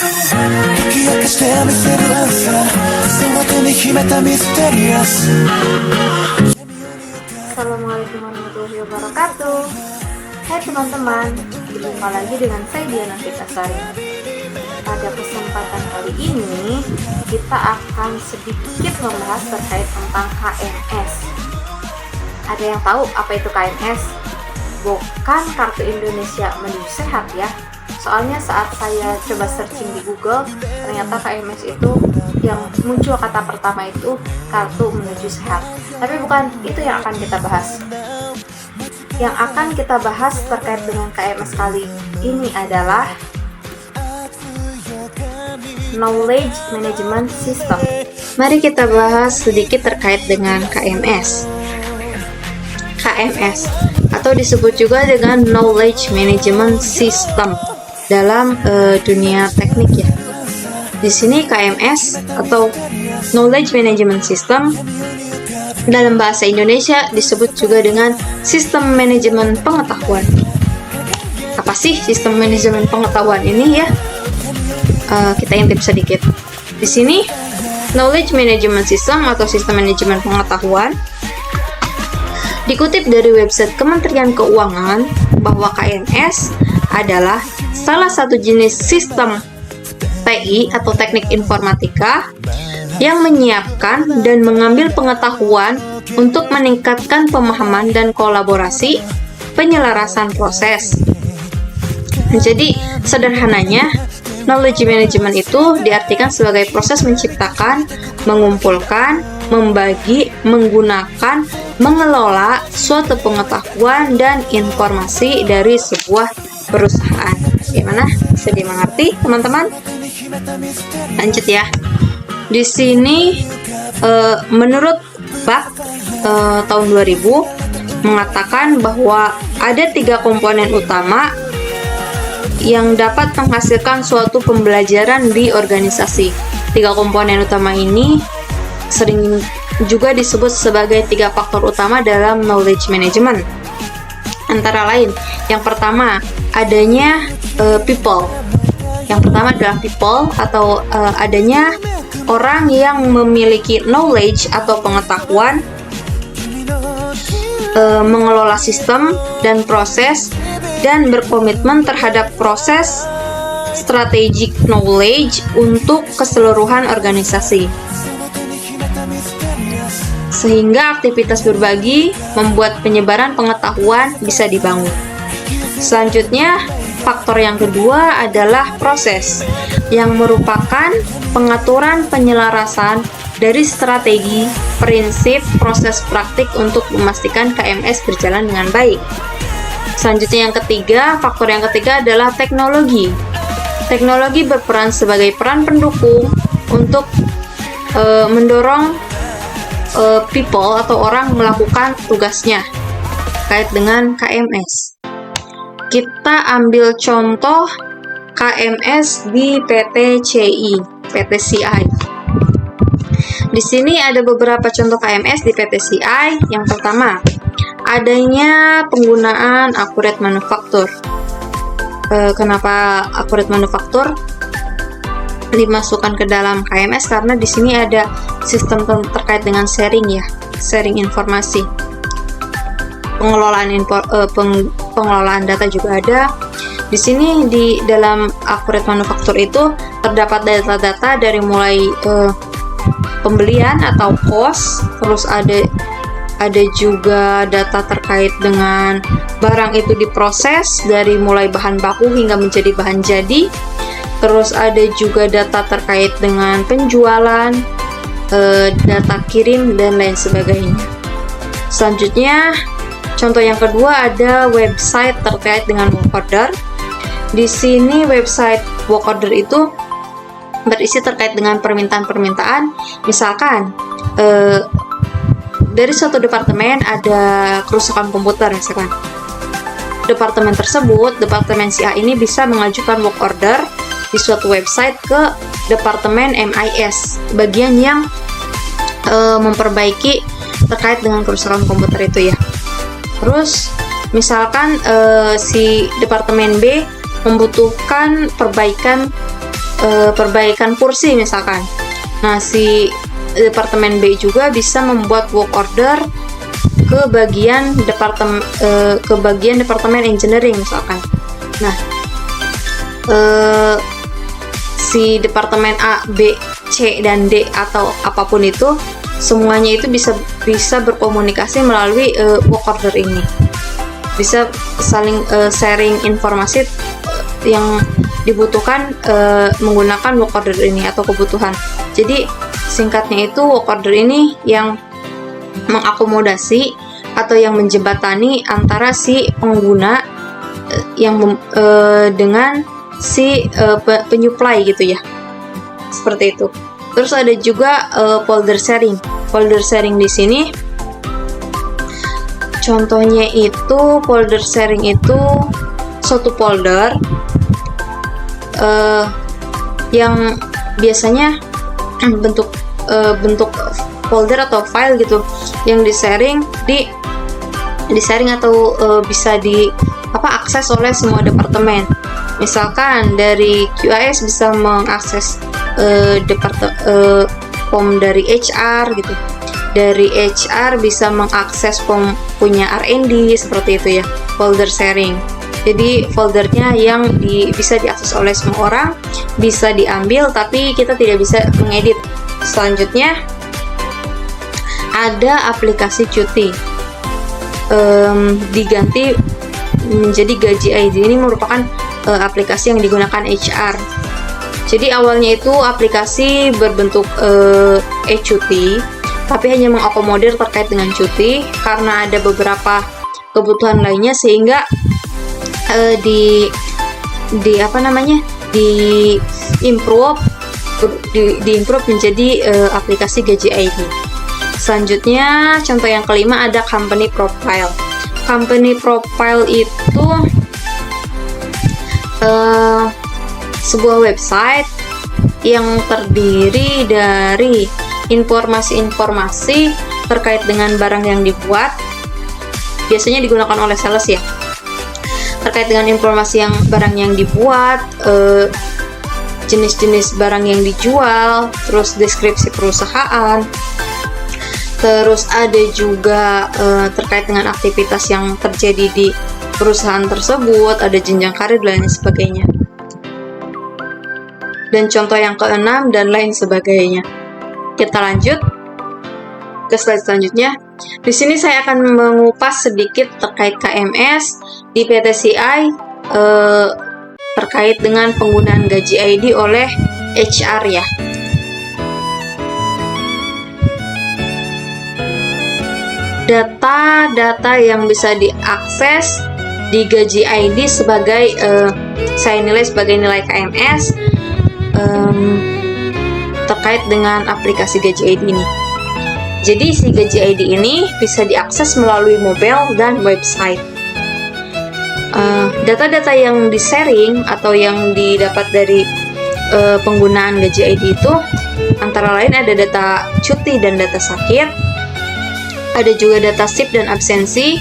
Assalamualaikum warahmatullahi wabarakatuh. Hai teman-teman, berjumpa lagi dengan saya Diana Fitasari. Pada kesempatan kali ini kita akan sedikit membahas terkait tentang KMS. Ada yang tahu apa itu KMS? Bukan Kartu Indonesia Menuju Sehat ya. Soalnya saat saya coba searching di Google, ternyata KMS itu yang muncul kata pertama itu Kartu Menuju Sehat. Tapi bukan itu yang akan kita bahas. Yang akan kita bahas terkait dengan KMS kali ini adalah Knowledge Management System. Mari kita bahas sedikit terkait dengan KMS. KMS atau disebut juga dengan Knowledge Management System dalam dunia teknik ya. Di sini KMS atau Knowledge Management System dalam bahasa Indonesia disebut juga dengan Sistem Manajemen Pengetahuan. Apa sih Sistem Manajemen Pengetahuan ini ya? Kita intip sedikit. Di sini Knowledge Management System atau Sistem Manajemen Pengetahuan dikutip dari website Kementerian Keuangan bahwa KMS adalah salah satu jenis sistem TI atau teknik informatika yang menyiapkan dan mengambil pengetahuan untuk meningkatkan pemahaman dan kolaborasi penyelarasan proses. Jadi sederhananya, knowledge management itu diartikan sebagai proses menciptakan, mengumpulkan, membagi, menggunakan, mengelola suatu pengetahuan dan informasi dari sebuah perusahaan. Gimana? Bisa dimengerti, teman-teman? Lanjut ya. Di sini menurut BAK tahun 2000 mengatakan bahwa ada 3 komponen utama yang dapat menghasilkan suatu pembelajaran di organisasi. 3 komponen utama ini sering juga disebut sebagai 3 faktor utama dalam knowledge management. Antara lain, yang pertama adanya people. Yang pertama adalah people atau adanya orang yang memiliki knowledge atau pengetahuan mengelola sistem dan proses dan berkomitmen terhadap proses strategic knowledge untuk keseluruhan organisasi. Sehingga aktivitas berbagi membuat penyebaran pengetahuan bisa dibangun. Selanjutnya, faktor yang kedua adalah proses, yang merupakan pengaturan penyelarasan dari strategi, prinsip, proses praktik untuk memastikan KMS berjalan dengan baik. Selanjutnya yang ketiga, faktor yang ketiga adalah teknologi. Teknologi berperan sebagai peran pendukung untuk mendorong people atau orang melakukan tugasnya terkait dengan KMS. Kita ambil contoh KMS di PT CI. Di sini ada beberapa contoh KMS di PT CI. Yang pertama, adanya penggunaan accurate manufaktur. Kenapa accurate manufaktur dimasukkan ke dalam KMS? Karena di sini ada sistem terkait dengan sharing ya, sharing informasi. Pengelolaan data juga ada. Di sini di dalam accurate manufaktur itu terdapat data-data dari mulai pembelian atau cost, terus ada juga data terkait dengan barang itu diproses dari mulai bahan baku hingga menjadi bahan jadi. Terus ada juga data terkait dengan penjualan, data kirim dan lain sebagainya. Selanjutnya, contoh yang kedua ada website terkait dengan work order. Di sini website work order itu berisi terkait dengan permintaan-permintaan. Misalkan dari suatu departemen ada kerusakan komputer misalkan. Departemen tersebut, departemen si A ini bisa mengajukan work order di suatu website ke departemen MIS, bagian yang memperbaiki terkait dengan kerusakan komputer itu ya. Terus misalkan si departemen B membutuhkan perbaikan perbaikan kursi misalkan. Nah, si departemen B juga bisa membuat work order ke bagian departemen engineering misalkan. Nah, si departemen A, B, C dan D atau apapun itu semuanya itu bisa berkomunikasi melalui work order ini. Bisa saling sharing informasi yang dibutuhkan menggunakan work order ini atau kebutuhan. Jadi singkatnya itu work order ini yang mengakomodasi atau yang menjembatani antara si pengguna dengan si penyuplai gitu ya, seperti itu. Terus ada juga folder sharing. Folder sharing di sini contohnya itu folder sharing itu suatu folder yang biasanya bentuk folder atau file gitu yang disaring atau bisa akses oleh semua departemen. Misalkan dari QAS bisa mengakses form dari HR gitu. Dari HR bisa mengakses form punya R&D, seperti itu ya, folder sharing. Jadi foldernya yang bisa diakses oleh semua orang, bisa diambil tapi kita tidak bisa mengedit. Selanjutnya ada aplikasi cuti, diganti menjadi gaji ID. Ini merupakan aplikasi yang digunakan HR. Jadi awalnya itu aplikasi berbentuk e-cuti, tapi hanya mengakomodir terkait dengan cuti karena ada beberapa kebutuhan lainnya sehingga di improve menjadi aplikasi gaji ID. Selanjutnya contoh yang kelima ada company profile. Company profile itu sebuah website yang terdiri dari informasi-informasi terkait dengan barang yang dibuat, biasanya digunakan oleh sales ya, terkait dengan informasi barang yang dibuat, jenis-jenis barang yang dijual, terus deskripsi perusahaan, terus ada juga terkait dengan aktivitas yang terjadi di perusahaan tersebut, ada jenjang karir dan lain sebagainya. Dan contoh yang keenam dan lain sebagainya. Kita lanjut ke slide selanjutnya. Di sini saya akan mengupas sedikit terkait KMS di PTCI terkait dengan penggunaan gaji ID oleh HR ya. Data-data yang bisa diakses di gaji ID sebagai saya nilai sebagai nilai KMS terkait dengan aplikasi gaji ID ini. Jadi si gaji ID ini bisa diakses melalui mobile dan website. Data-data yang di-sharing atau yang didapat dari penggunaan gaji ID itu antara lain ada data cuti dan data sakit, ada juga data shift dan absensi,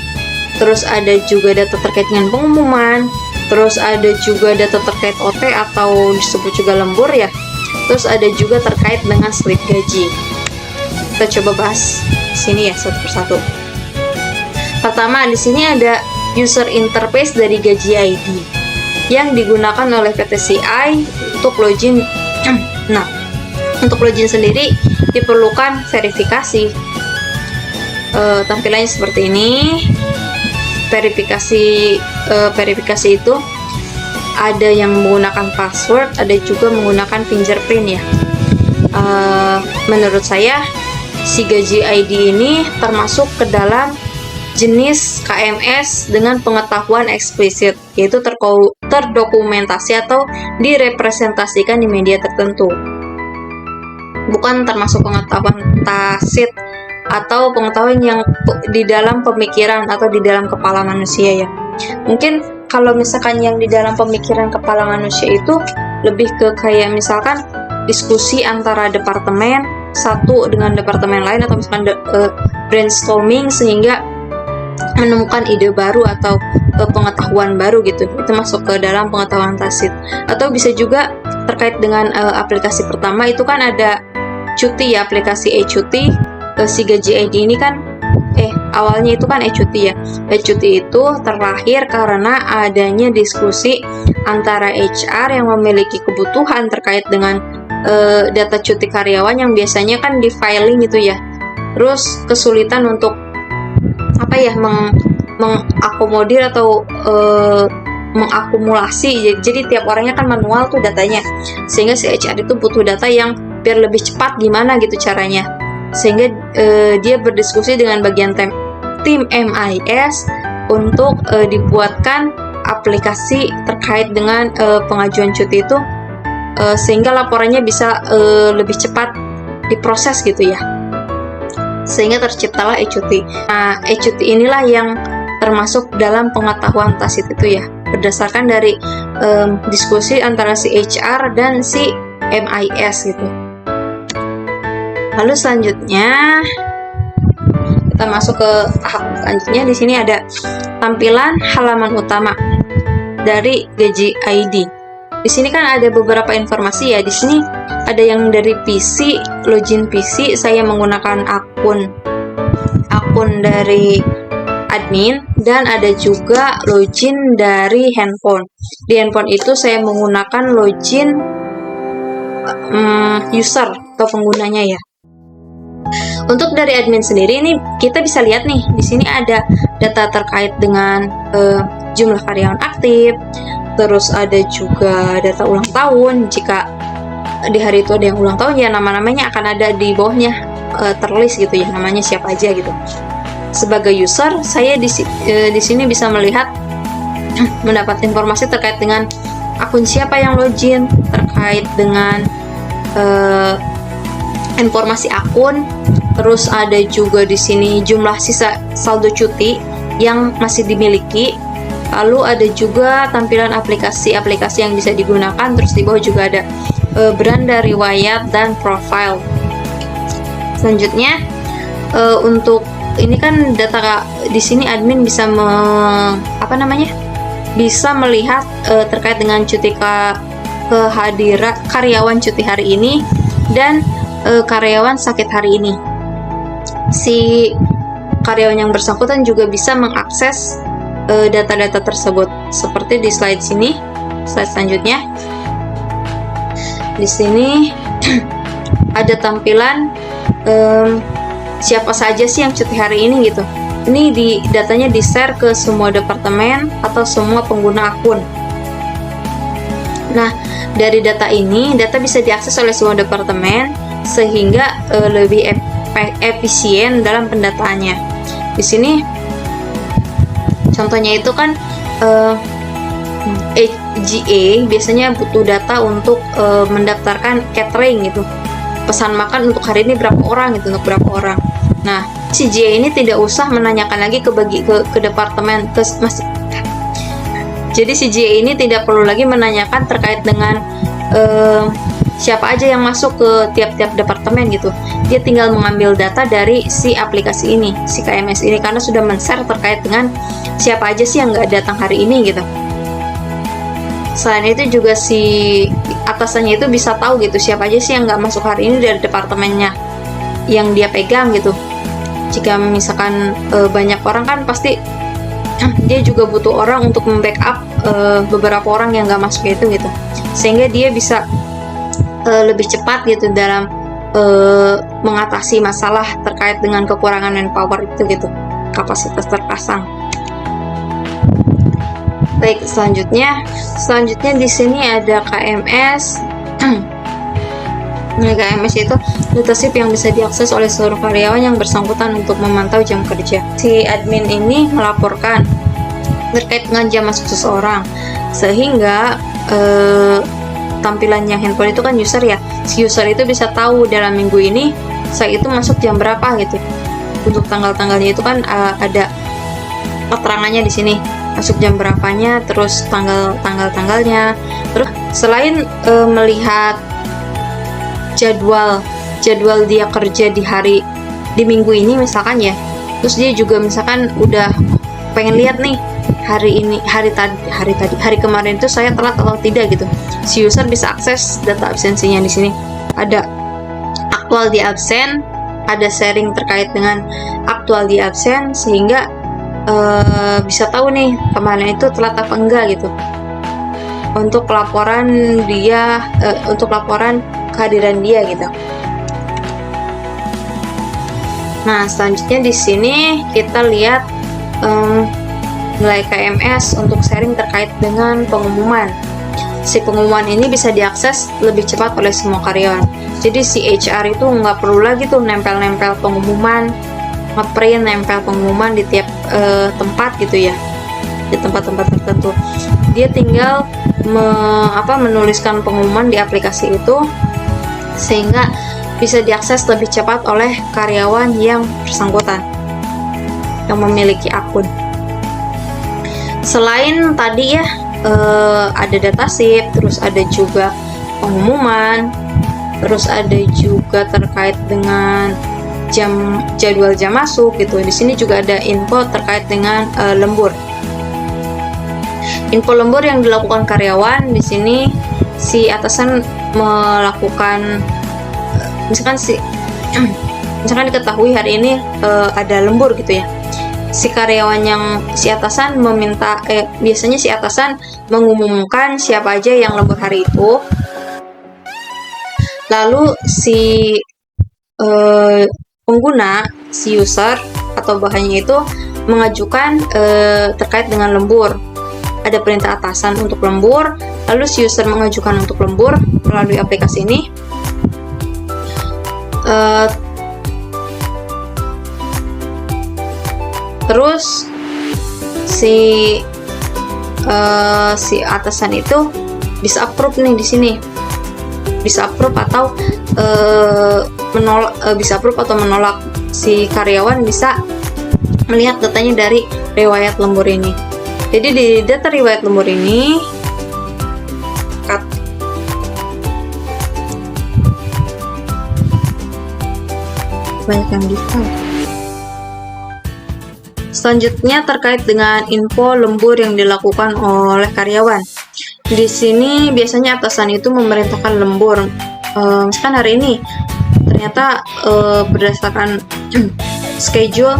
terus ada juga data terkait dengan pengumuman, terus ada juga data terkait OT atau disebut juga lembur ya, terus ada juga terkait dengan slip gaji. Kita coba bahas sini ya satu persatu. Pertama di sini ada user interface dari gaji ID yang digunakan oleh PTCI untuk login. Nah, untuk login sendiri diperlukan verifikasi. Tampilannya seperti ini. Verifikasi itu ada yang menggunakan password, ada juga menggunakan fingerprint ya. Menurut saya si gaji ID ini termasuk ke dalam jenis KMS dengan pengetahuan eksplisit, yaitu terdokumentasi atau direpresentasikan di media tertentu, bukan termasuk pengetahuan tacit atau pengetahuan yang di dalam pemikiran atau di dalam kepala manusia ya. Mungkin kalau misalkan yang di dalam pemikiran kepala manusia itu lebih ke kayak misalkan diskusi antara departemen satu dengan departemen lain, atau misalkan brainstorming sehingga menemukan ide baru atau pengetahuan baru gitu. Itu masuk ke dalam pengetahuan tacit. Atau bisa juga terkait dengan aplikasi pertama itu kan ada cuti ya, aplikasi e-cuti. Si gaji ID ini kan awalnya itu kan e-cuti ya. E-cuti itu terlahir karena adanya diskusi antara HR yang memiliki kebutuhan terkait dengan data cuti karyawan yang biasanya kan di filing gitu ya. Terus kesulitan untuk mengakomodir atau mengakumulasi. Jadi tiap orangnya kan manual tuh datanya, sehingga si HR itu butuh data yang biar lebih cepat, gimana gitu caranya. Sehingga dia berdiskusi dengan bagian tim MIS untuk dibuatkan aplikasi terkait dengan pengajuan cuti itu, sehingga laporannya bisa lebih cepat diproses gitu ya, sehingga terciptalah e-cuti. Nah, e-cuti inilah yang termasuk dalam pengetahuan tacit itu ya, berdasarkan dari diskusi antara si HR dan si MIS gitu. Lalu selanjutnya kita masuk ke tahap selanjutnya. Di sini ada tampilan halaman utama dari gaji ID. Di sini kan ada beberapa informasi ya. Di sini ada yang dari PC, login PC, saya menggunakan akun dari admin, dan ada juga login dari handphone. Di handphone itu saya menggunakan login user atau penggunanya ya. Untuk dari admin sendiri ini kita bisa lihat nih, di sini ada data terkait dengan jumlah karyawan aktif, terus ada juga data ulang tahun. Jika di hari itu ada yang ulang tahun ya, nama-namanya akan ada di bawahnya terlist gitu ya, namanya siapa aja gitu. Sebagai user, saya di sini bisa melihat mendapat informasi terkait dengan akun siapa yang login, terkait dengan informasi akun. Terus ada juga di sini jumlah sisa saldo cuti yang masih dimiliki. Lalu ada juga tampilan aplikasi-aplikasi yang bisa digunakan. Terus di bawah juga ada beranda, riwayat, dan profile. Selanjutnya untuk ini kan data di sini admin bisa bisa melihat terkait dengan cuti kehadiran karyawan cuti hari ini dan karyawan sakit hari ini. Si karyawan yang bersangkutan juga bisa mengakses data-data tersebut seperti di slide selanjutnya. Di sini ada tampilan siapa saja sih yang cuti hari ini gitu. Ini datanya di-share ke semua departemen atau semua pengguna akun. Nah, dari data ini, data bisa diakses oleh semua departemen sehingga lebih efisien dalam pendataannya. Di sini contohnya itu kan HGA biasanya butuh data untuk mendaftarkan catering gitu, pesan makan untuk hari ini berapa orang gitu, untuk berapa orang. Nah, si GA ini tidak usah menanyakan lagi ke departemen jadi si GA ini tidak perlu lagi menanyakan terkait dengan siapa aja yang masuk ke tiap-tiap departemen gitu. Dia tinggal mengambil data dari si aplikasi ini, si KMS ini, karena sudah men-share terkait dengan siapa aja sih yang nggak datang hari ini gitu. Selain itu juga si atasannya itu bisa tahu gitu siapa aja sih yang nggak masuk hari ini dari departemennya yang dia pegang gitu. Jika misalkan banyak orang kan pasti dia juga butuh orang untuk membackup beberapa orang yang nggak masuk itu gitu, sehingga dia bisa lebih cepat gitu dalam mengatasi masalah terkait dengan kekurangan manpower itu gitu, kapasitas terpasang. Baik, selanjutnya di sini ada KMS. Nah, KMS itu leadership yang bisa diakses oleh seluruh karyawan yang bersangkutan untuk memantau jam kerja. Si admin ini melaporkan terkait dengan jam masuk seseorang, sehingga tampilannya handphone itu kan user ya. Si user itu bisa tahu dalam minggu ini saya itu masuk jam berapa gitu. Untuk tanggal-tanggalnya itu kan ada keterangannya di sini. Masuk jam berapanya, terus tanggalnya. Terus selain melihat jadwal dia kerja di minggu ini misalkan ya, terus dia juga misalkan udah pengen lihat nih hari kemarin itu saya telat atau tidak gitu. Si user bisa akses data absensinya di sini. Ada aktual di absen, ada sharing terkait dengan aktual di absen, sehingga bisa tahu nih kemarin itu telat apa enggak gitu. Untuk laporan kehadiran dia gitu. Nah, selanjutnya di sini kita lihat nilai KMS untuk sharing terkait dengan pengumuman. Si pengumuman ini bisa diakses lebih cepat oleh semua karyawan. Jadi si HR itu nggak perlu lagi tuh nempel-nempel pengumuman, ngeprint nempel pengumuman di tiap tempat gitu ya, di tempat-tempat tertentu. Dia tinggal menuliskan pengumuman di aplikasi itu, sehingga bisa diakses lebih cepat oleh karyawan yang bersangkutan, yang memiliki akun. Selain tadi ya, ada datasheet, terus ada juga pengumuman, terus ada juga terkait dengan jadwal jam masuk gitu. Di sini juga ada info terkait dengan lembur. Info lembur yang dilakukan karyawan di sini, si atasan melakukan misalkan diketahui hari ini ada lembur gitu ya. Si atasan meminta biasanya si atasan mengumumkan siapa aja yang lembur hari itu. Lalu si pengguna, si user atau bahannya itu mengajukan terkait dengan lembur. Ada perintah atasan untuk lembur, lalu si user mengajukan untuk lembur melalui aplikasi ini. Terus si atasan itu bisa approve nih di sini, bisa approve atau menolak. Si karyawan bisa melihat datanya dari riwayat lembur ini. Jadi di data riwayat lembur ini banyak yang di-file. Selanjutnya terkait dengan info lembur yang dilakukan oleh karyawan. Di sini biasanya atasan itu memerintahkan lembur. Misalkan hari ini ternyata berdasarkan schedule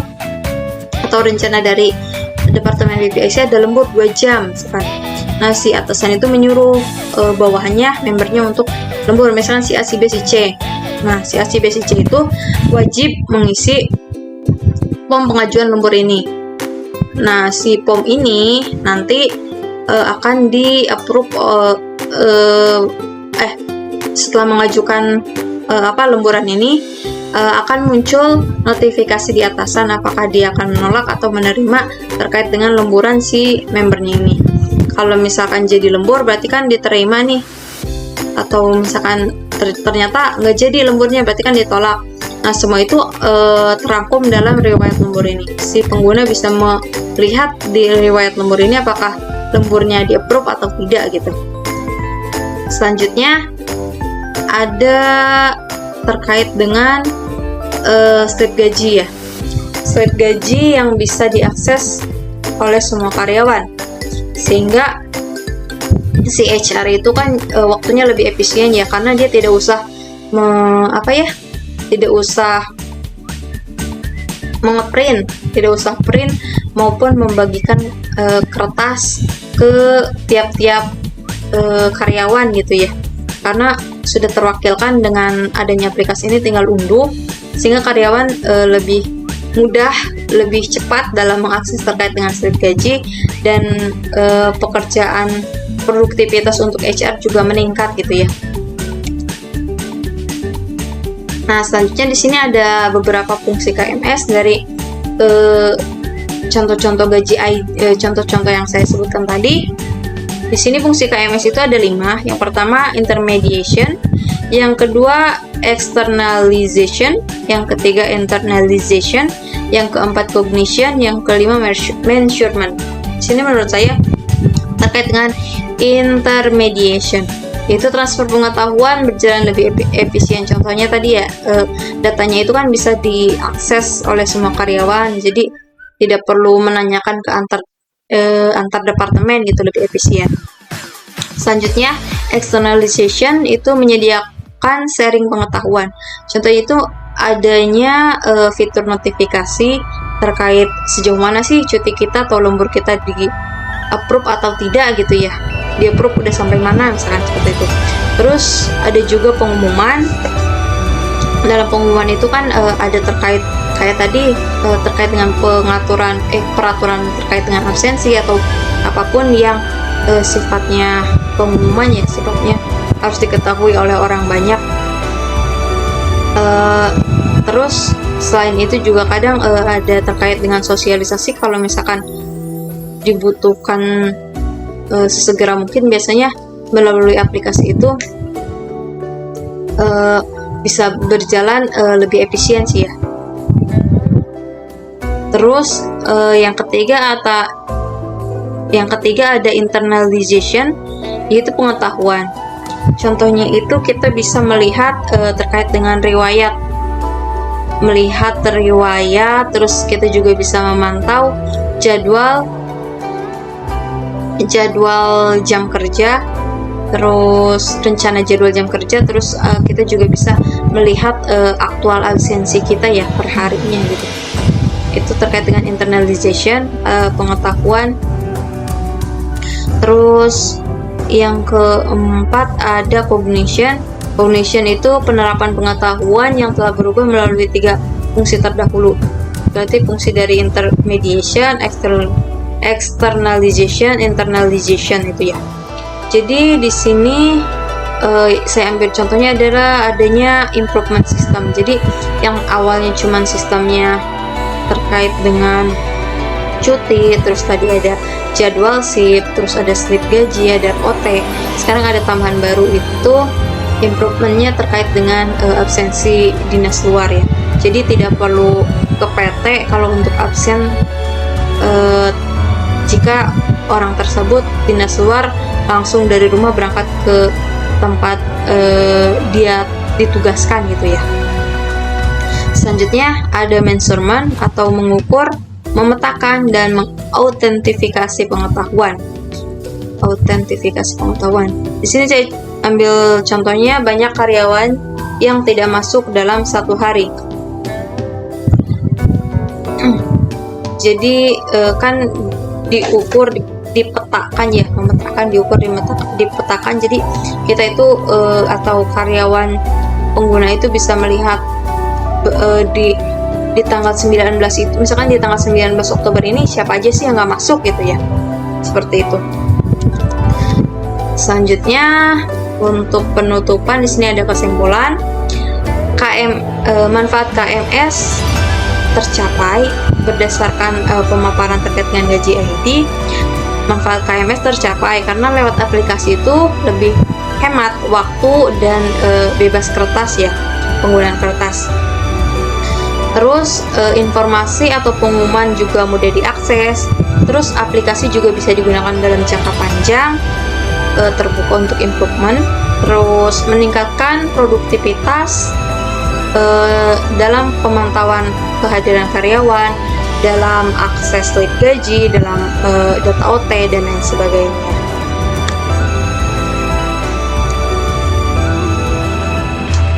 atau rencana dari Departemen BPIC ada lembur 2 jam misalkan. Nah, si atasan itu menyuruh bawahannya, membernya untuk lembur, misalkan si A, si B, si C. Nah, si A, si B, si C itu wajib mengisi form pengajuan lembur ini. Nah, si form ini nanti akan di-approve setelah mengajukan lemburan ini, akan muncul notifikasi di atasan apakah dia akan menolak atau menerima terkait dengan lemburan si membernya ini. Kalau misalkan jadi lembur berarti kan diterima nih, atau misalkan ternyata nggak jadi lemburnya berarti kan ditolak. Nah, semua itu terangkum dalam riwayat lembur ini. Si pengguna bisa melihat di riwayat lembur ini apakah lemburnya di-approve atau tidak gitu. Selanjutnya ada terkait dengan slip gaji ya. Slip gaji yang bisa diakses oleh semua karyawan, sehingga si HR itu kan waktunya lebih efisien ya, karena dia tidak usah mengeprint, tidak usah print maupun membagikan kertas ke tiap-tiap karyawan gitu ya, karena sudah terwakilkan dengan adanya aplikasi ini, tinggal unduh, sehingga karyawan lebih mudah, lebih cepat dalam mengakses terkait dengan slip gaji, dan pekerjaan produktivitas untuk HR juga meningkat gitu ya. Nah, selanjutnya di sini ada beberapa fungsi KMS dari contoh-contoh contoh-contoh yang saya sebutkan tadi. Di sini fungsi KMS itu ada 5. Yang pertama intermediation, yang kedua externalization, yang ketiga internalization, yang keempat cognition, yang kelima measurement. Di sini menurut saya terkait dengan intermediation, yaitu transfer pengetahuan berjalan lebih efisien. Contohnya tadi ya, datanya itu kan bisa diakses oleh semua karyawan, jadi tidak perlu menanyakan ke antar antar departemen gitu, lebih efisien. Selanjutnya, externalization itu menyediakan sharing pengetahuan. Contohnya itu adanya fitur notifikasi terkait sejauh mana sih cuti kita atau lembur kita di approve atau tidak gitu ya. Di approve udah sampai mana misalkan seperti itu. Terus ada juga pengumuman. Dalam pengumuman itu kan ada terkait kayak tadi terkait dengan pengaturan peraturan terkait dengan absensi atau apapun yang sifatnya pengumuman ya, sifatnya harus diketahui oleh orang banyak. Terus selain itu juga kadang ada terkait dengan sosialisasi, kalau misalkan dibutuhkan sesegera mungkin, biasanya melalui aplikasi itu bisa berjalan lebih efisien sih ya. Terus yang ketiga ada internalisation, yaitu pengetahuan. Contohnya itu kita bisa melihat terkait dengan melihat riwayat, terus kita juga bisa memantau jadwal jam kerja, terus rencana jadwal jam kerja, terus kita juga bisa melihat aktual absensi kita ya per harinya gitu. Itu terkait dengan internalization, pengetahuan. Terus yang keempat ada cognition. Cognition itu penerapan pengetahuan yang telah berubah melalui 3 fungsi terdahulu. Berarti fungsi dari intermediation, externalization, internalization itu ya. Jadi di sini saya ambil contohnya adalah adanya improvement system. Jadi yang awalnya cuman sistemnya terkait dengan cuti, terus tadi ada jadwal shift, terus ada slip gaji, ada OT. Sekarang ada tambahan baru, itu improvementnya terkait dengan absensi dinas luar ya. Jadi tidak perlu ke PT kalau untuk absen jika orang tersebut dinas luar, langsung dari rumah berangkat ke tempat dia ditugaskan gitu ya. Selanjutnya ada measurement atau mengukur, memetakan, dan mengautentifikasi pengetahuan. Di sini saya ambil contohnya, banyak karyawan yang tidak masuk dalam 1 hari. Jadi kan diukur, dipetakan ya, memetakan, diukur, dipetakan. Jadi kita itu atau karyawan pengguna itu bisa melihat di tanggal 19 itu, misalkan di tanggal 19 Oktober ini siapa aja sih yang nggak masuk gitu ya, seperti itu. Selanjutnya untuk penutupan, di sini ada kesimpulan. Manfaat KMS tercapai berdasarkan pemaparan terkait dengan gaji IT. Manfaat KMS tercapai karena lewat aplikasi itu lebih hemat waktu dan bebas kertas ya, penggunaan kertas. Terus informasi atau pengumuman juga mudah diakses. Terus aplikasi juga bisa digunakan dalam jangka panjang, terbuka untuk improvement. Terus meningkatkan produktivitas dalam pemantauan kehadiran karyawan, dalam akses slip gaji, dalam data OT dan lain sebagainya.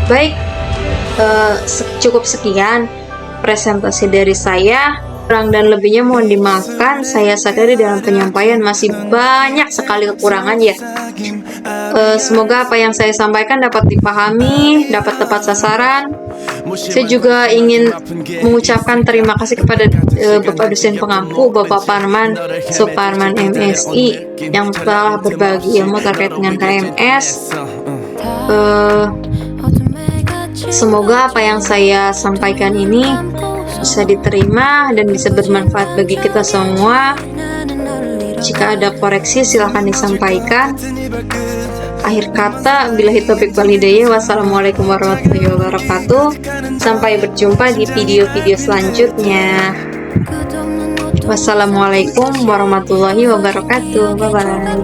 Baik, cukup sekian presentasi dari saya. Kurang dan lebihnya mohon dimaafkan. Saya sadari dalam penyampaian masih banyak sekali kekurangan ya. Semoga apa yang saya sampaikan dapat dipahami, dapat tepat sasaran. Saya juga ingin mengucapkan terima kasih kepada Bapak dosen pengampu, Bapak Parman Suparman MSI, yang telah berbagi ilmu terkait dengan KMS. Semoga apa yang saya sampaikan ini bisa diterima dan bisa bermanfaat bagi kita semua. Jika ada koreksi silahkan disampaikan. Akhir kata, billahi taufiq wal hidayah. Wassalamualaikum warahmatullahi wabarakatuh. Sampai berjumpa di video-video selanjutnya. Wassalamualaikum warahmatullahi wabarakatuh. Bye bye.